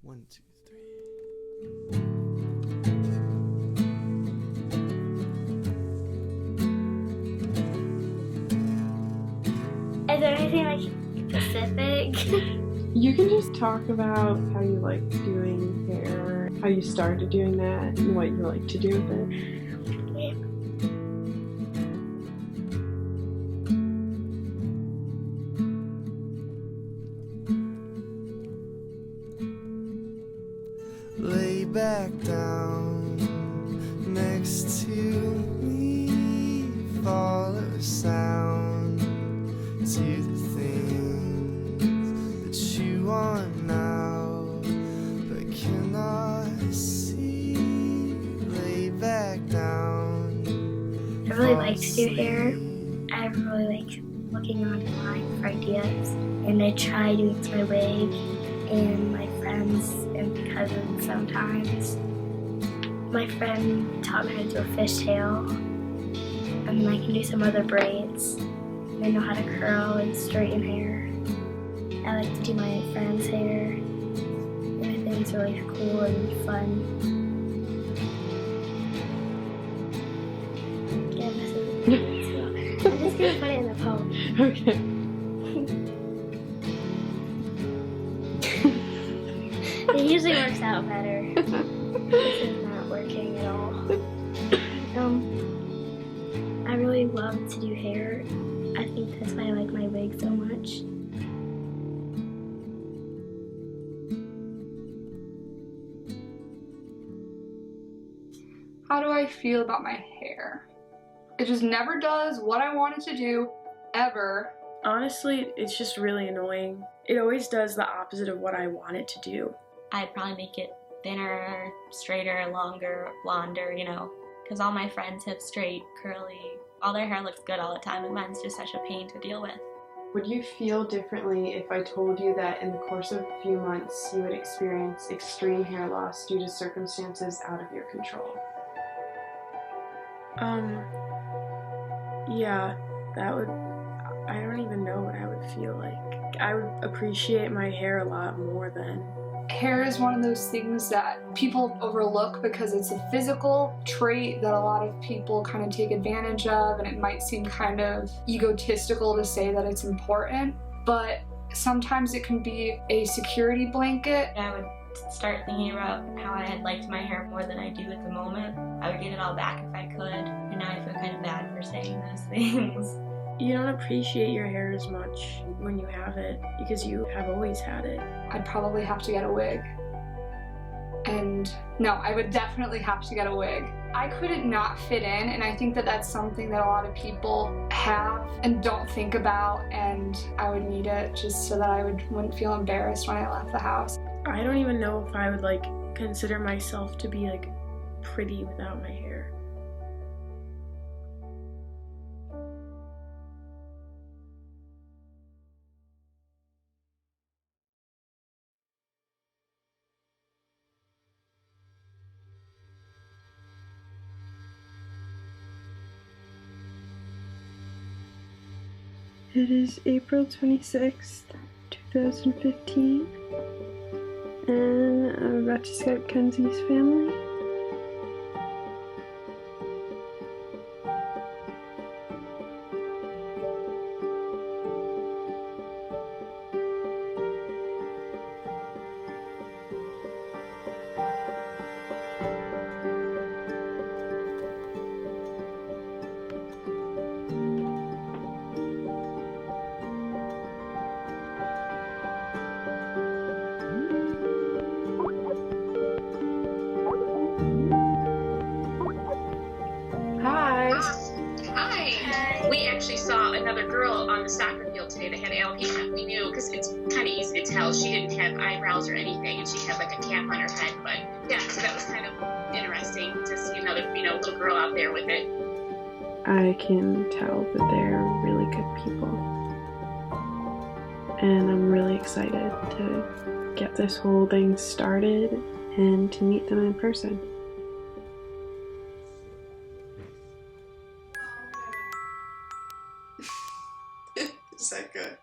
1, 2, 3. Is there anything like specific? You can just talk about how you like doing hair, how you started doing that, and what you like to do with it. Lay back down next to me, follow the sound to the things that you want now but cannot see. Lay back down. I really like to do hair. I really like looking online for ideas, and I try doing it to my wig and my friends and cousins sometimes. My friend taught me how to do a fishtail, and then I can do some other braids. And I know how to curl and straighten hair. I like to do my friend's hair, and I think it's really cool and fun. Yeah, this is I'm just gonna put it in the poem. Okay. It usually works out better. This is not working at all. I really love to do hair. I think that's why I like my wig so much. How do I feel about my hair? It just never does what I want it to do, ever. Honestly, it's just really annoying. It always does the opposite of what I want it to do. I'd probably make it thinner, straighter, longer, blonder, you know, because all my friends have straight, curly, all their hair looks good all the time, and mine's just such a pain to deal with. Would you feel differently if I told you that in the course of a few months you would experience extreme hair loss due to circumstances out of your control? Yeah, that would, I don't even know what I would feel like. I would appreciate my hair a lot more then. Hair is one of those things that people overlook because it's a physical trait that a lot of people kind of take advantage of, and it might seem kind of egotistical to say that it's important, but sometimes it can be a security blanket. I would start thinking about how I had liked my hair more than I do at the moment. I would get it all back if I could, and now I feel kind of bad for saying those things. You don't appreciate your hair as much when you have it because you have always had it. I'd probably have to get a wig. And no, I would definitely have to get a wig. I couldn't not fit in, and I think that that's something that a lot of people have and don't think about, and I would need it just so that I wouldn't feel embarrassed when I left the house. I don't even know if I would like consider myself to be like pretty without my hair. It is April 26th, 2015, and I'm about to Skype Kenzie's family. Hi. We actually saw another girl on the soccer field today that had alopecia. We knew because it's kind of easy to tell. She didn't have eyebrows or anything, and she had like a cap on her head. But yeah, so that was kind of interesting to see another, little girl out there with it. I can tell that they're really good people, and I'm really excited to get this whole thing started and to meet them in person. Is that good?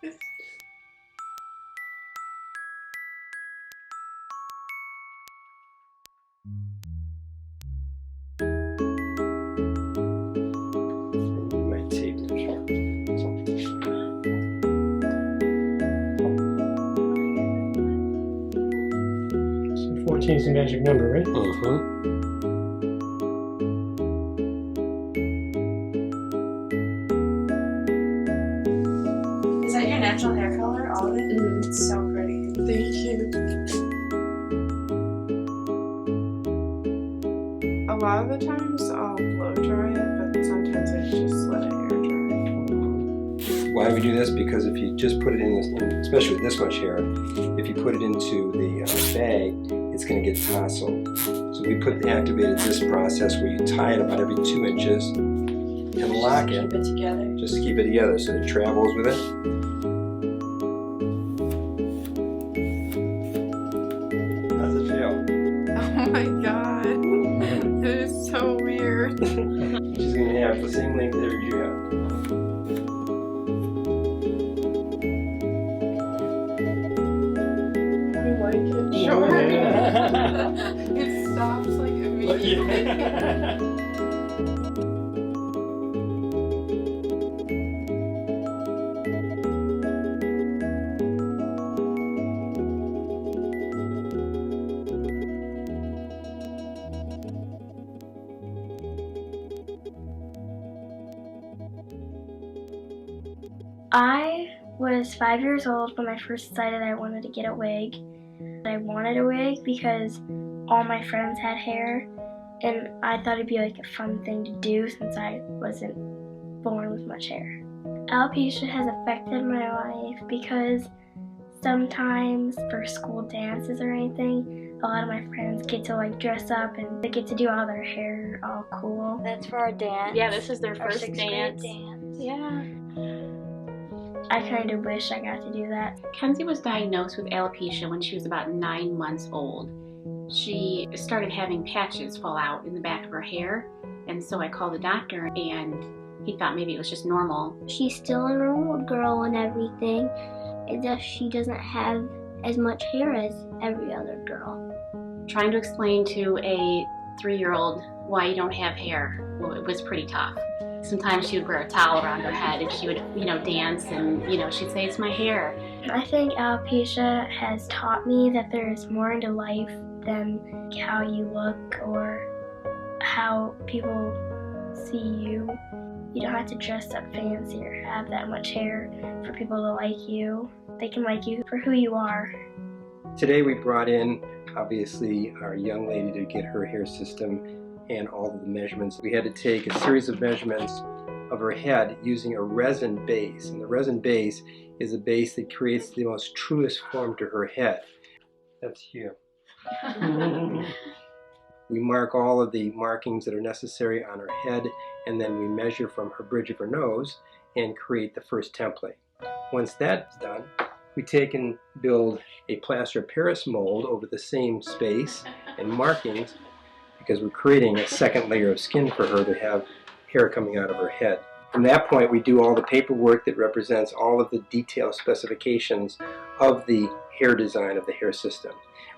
14 is the magic number, right? Is that your natural hair color, all of it? It's so pretty. Thank you. A lot of the times I'll blow dry it, but sometimes I just let it air dry. Why we do this? Because if you just put it in this, especially with this much hair, if you put it into the bag, it's going to get tousled. So we put the activated disc process where you tie it about every 2 inches and lock it. Keep it together. Just to keep it together so it travels with it. How's it feel? Oh my god. It is so weird. She's going to have the same length as you have. I like it short. It stops like immediately. I was 5 years old when I first decided I wanted to get a wig. I wanted a wig because all my friends had hair, and I thought it'd be like a fun thing to do since I wasn't born with much hair. Alopecia has affected my life because sometimes for school dances or anything, a lot of my friends get to like dress up and they get to do all their hair all cool. That's for our dance. Yeah, this is their Our first 6th grade dance. Yeah. I kind of wish I got to do that. Kenzie was diagnosed with alopecia when she was about 9 months old. She started having patches fall out in the back of her hair, and so I called the doctor and he thought maybe it was just normal. She's still a normal girl and everything. It's just she doesn't have as much hair as every other girl. Trying to explain to a 3-year-old why you don't have hair, well, it was pretty tough. Sometimes she would wear a towel around her head and she would, dance and, she'd say, it's my hair. I think alopecia has taught me that there is more into life than how you look or how people see you. You don't have to dress up fancy or have that much hair for people to like you. They can like you for who you are. Today we brought in, obviously, our young lady to get her hair system and all of the measurements. We had to take a series of measurements of her head using a resin base. And the resin base is a base that creates the most truest form to her head. That's you. We mark all of the markings that are necessary on her head, and then we measure from her bridge of her nose and create the first template. Once that's done, we take and build a plaster of Paris mold over the same space and markings, because we're creating a second layer of skin for her to have hair coming out of her head. From that point, we do all the paperwork that represents all of the detailed specifications of the hair design of the hair system.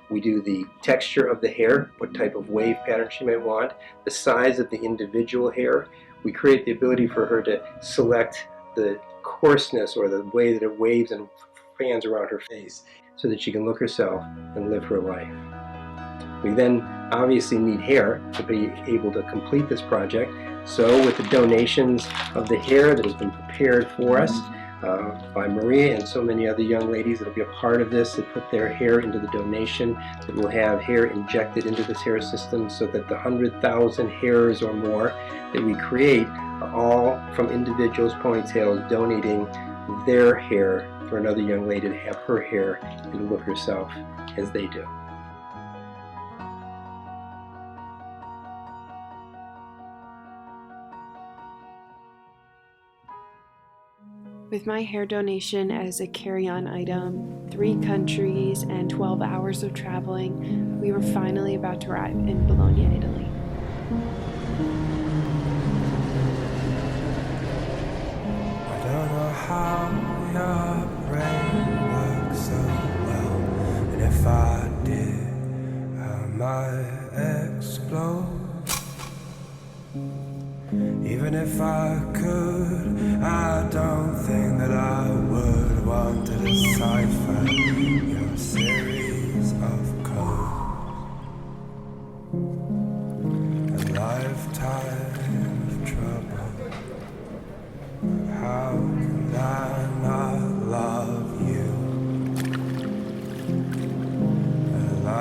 We do the texture of the hair, what type of wave pattern she might want, the size of the individual hair. We create the ability for her to select the coarseness or the way that it waves and fans around her face so that she can look herself and live her life. We then obviously need hair to be able to complete this project. So with the donations of the hair that has been prepared for us by Maria and so many other young ladies that will be a part of this, that put their hair into the donation, that will have hair injected into this hair system so that the 100,000 hairs or more that we create are all from individuals' ponytails donating their hair for another young lady to have her hair and to look herself as they do. With my hair donation as a carry-on item, 3 countries, and 12 hours of traveling, we were finally about to arrive in Bologna, Italy. I don't know how your brain works so well, and if I did, I might explode. Even if I could, I don't think that I would want to decipher your series of codes.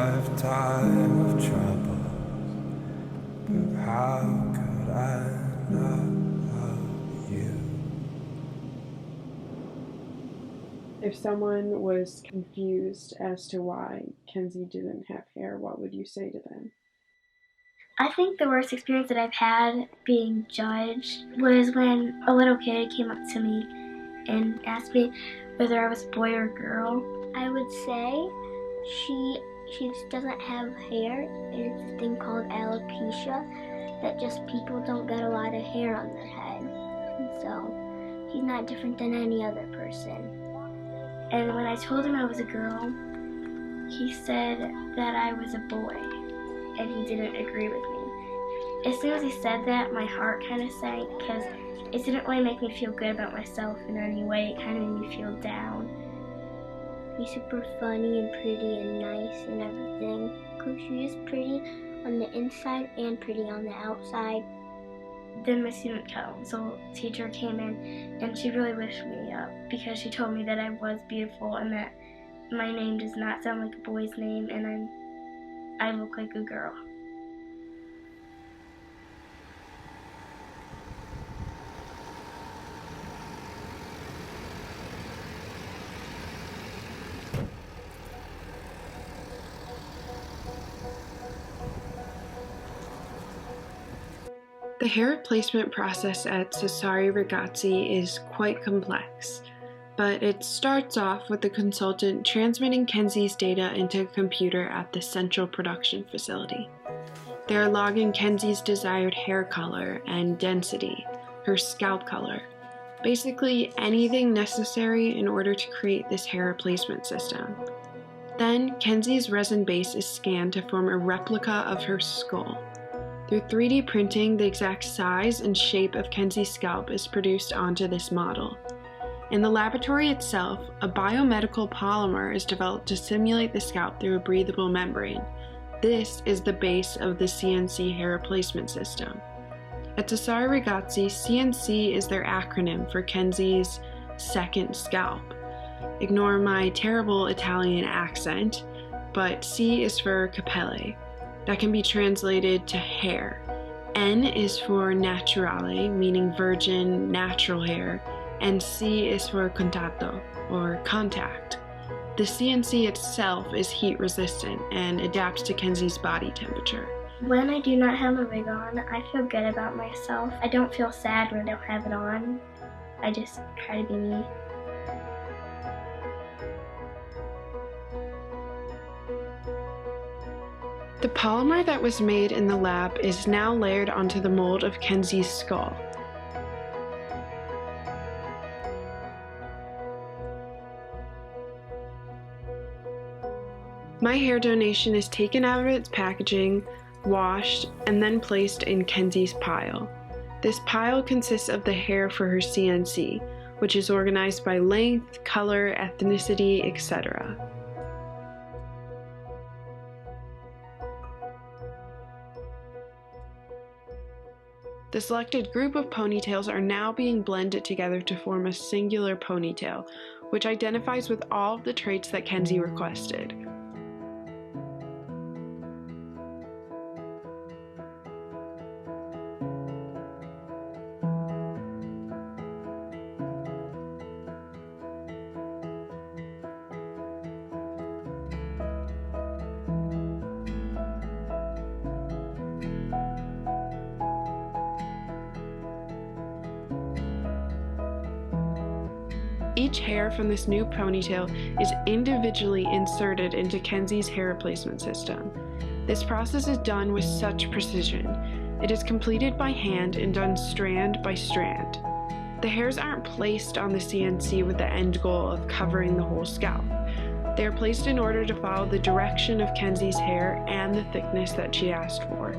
lifetime of trouble. But how could I not love you? If someone was confused as to why Kenzie didn't have hair, what would you say to them? I think the worst experience that I've had being judged was when a little kid came up to me and asked me whether I was a boy or a girl. I would say she just doesn't have hair. There's this thing called alopecia, that just people don't get a lot of hair on their head. And so he's not different than any other person. And when I told him I was a girl, he said that I was a boy, and he didn't agree with me. As soon as he said that, my heart kind of sank, because it didn't really make me feel good about myself in any way. It kind of made me feel down. He's super funny and pretty and nice and everything. Because she's pretty on the inside and pretty on the outside. Then my student council teacher came in, and she really lifted me up because she told me that I was beautiful and that my name does not sound like a boy's name, and I look like a girl. The hair replacement process at Cesare Ragazzi is quite complex, but it starts off with the consultant transmitting Kenzie's data into a computer at the central production facility. They are logging Kenzie's desired hair color and density, her scalp color, basically anything necessary in order to create this hair replacement system. Then, Kenzie's resin base is scanned to form a replica of her skull. Through 3D printing, the exact size and shape of Kenzie's scalp is produced onto this model. In the laboratory itself, a biomedical polymer is developed to simulate the scalp through a breathable membrane. This is the base of the CNC hair replacement system. At Cesare Ragazzi, CNC is their acronym for Kenzie's second scalp. Ignore my terrible Italian accent, but C is for capelle. That can be translated to hair. N is for naturale, meaning virgin, natural hair, and C is for contatto, or contact. The CNC itself is heat resistant and adapts to Kenzie's body temperature. When I do not have a wig on, I feel good about myself. I don't feel sad when I don't have it on. I just try to be me. The polymer that was made in the lab is now layered onto the mold of Kenzie's skull. My hair donation is taken out of its packaging, washed, and then placed in Kenzie's pile. This pile consists of the hair for her CNC, which is organized by length, color, ethnicity, etc. The selected group of ponytails are now being blended together to form a singular ponytail, which identifies with all of the traits that Kenzie requested. Each hair from this new ponytail is individually inserted into Kenzie's hair replacement system. This process is done with such precision. It is completed by hand and done strand by strand. The hairs aren't placed on the CNC with the end goal of covering the whole scalp. They are placed in order to follow the direction of Kenzie's hair and the thickness that she asked for.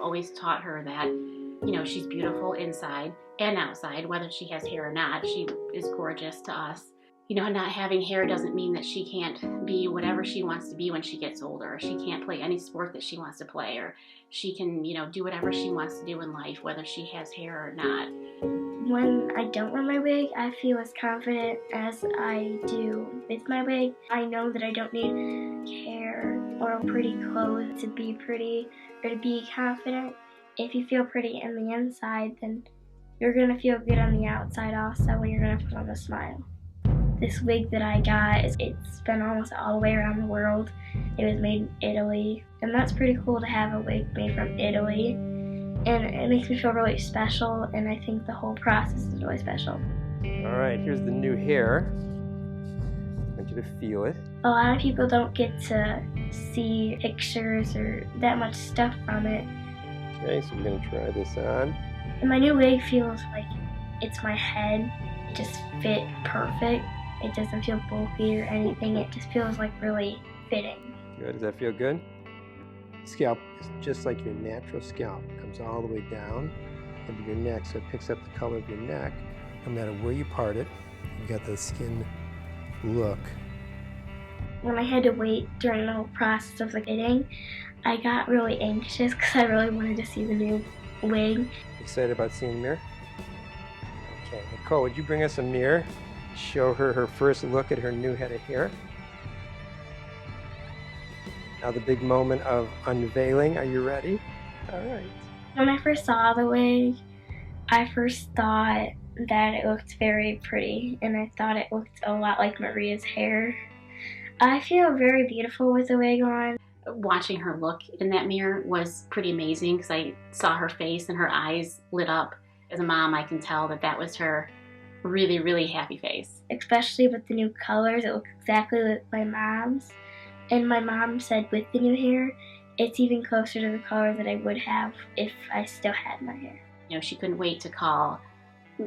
always taught her that, you know, she's beautiful inside and outside, whether she has hair or not. She is gorgeous to us. You know, not having hair doesn't mean that she can't be whatever she wants to be when she gets older. Or she can't play any sport that she wants to play, or she can, you know, do whatever she wants to do in life, whether she has hair or not. When I don't wear my wig, I feel as confident as I do with my wig. I know that I don't need hair or pretty clothes to be pretty or to be confident. If you feel pretty on the inside, then you're going to feel good on the outside also when you're going to put on a smile. This wig that I got, it's been almost all the way around the world. It was made in Italy, and that's pretty cool to have a wig made from Italy. And it makes me feel really special, and I think the whole process is really special. All right, here's the new hair. I want you to feel it. A lot of people don't get to see pictures or that much stuff from it. Okay, so we're going to try this on. And my new wig feels like it's my head. It just fit perfect. It doesn't feel bulky or anything. It just feels like really fitting. Good, does that feel good? Scalp is just like your natural scalp. It comes all the way down into your neck, so it picks up the color of your neck. No matter where you part it, you got the skin look. When I had to wait during the whole process of the fitting, I got really anxious because I really wanted to see the new wig. Excited about seeing the mirror? Okay, Nicole, would you bring us a mirror? Show her her first look at her new head of hair. Now the big moment of unveiling. Are you ready? All right. When I first saw the wig, I first thought that it looked very pretty, and I thought it looked a lot like Maria's hair. I feel very beautiful with the wig on. Watching her look in that mirror was pretty amazing because I saw her face and her eyes lit up. As a mom, I can tell that that was her really, really happy face. Especially with the new colors, it looks exactly like my mom's. And my mom said with the new hair, it's even closer to the color that I would have if I still had my hair. You know, she couldn't wait to call,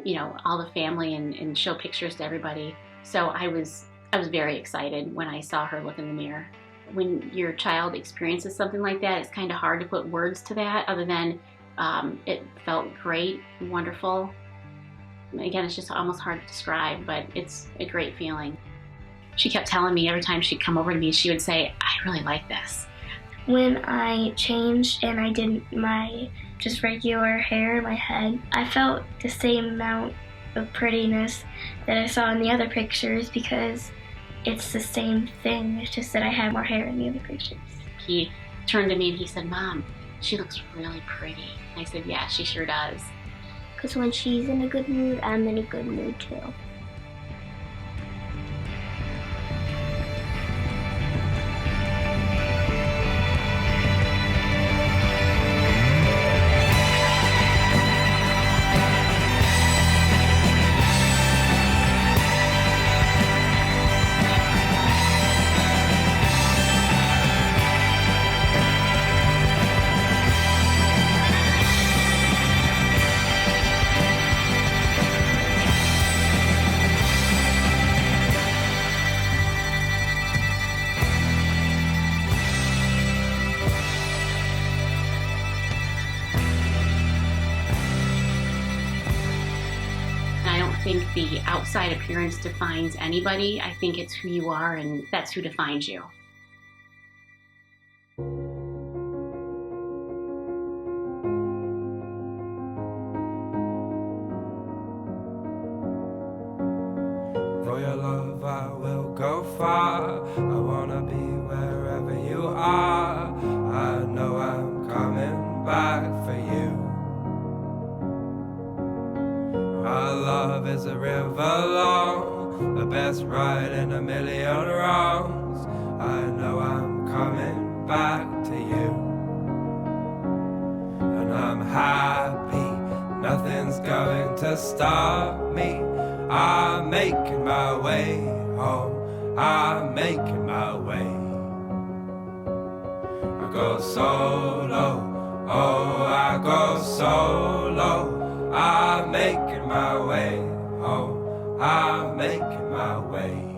you know, all the family and show pictures to everybody. So I was very excited when I saw her look in the mirror. When your child experiences something like that, it's kind of hard to put words to that other than it felt great, wonderful. Again, it's just almost hard to describe, but it's a great feeling. She kept telling me every time she'd come over to me, she would say, I really like this. When I changed and I did my just regular hair in my head, I felt the same amount of prettiness that I saw in the other pictures because it's the same thing. It's just that I had more hair in the other pictures. He turned to me and he said, Mom, she looks really pretty. I said, yeah, she sure does. Because when she's in a good mood, I'm in a good mood too. I think the outside appearance defines anybody. I think it's who you are, and that's who defines you. For your love I will go far. I wanna be wherever you are. I know I'm coming back for you. Our love is a river long, the best ride in a million wrongs. I know I'm coming back to you. And I'm happy, nothing's going to stop me. I'm making my way home, I'm making my way. I go solo, oh I go solo. I'm making my way home, I'm making my way.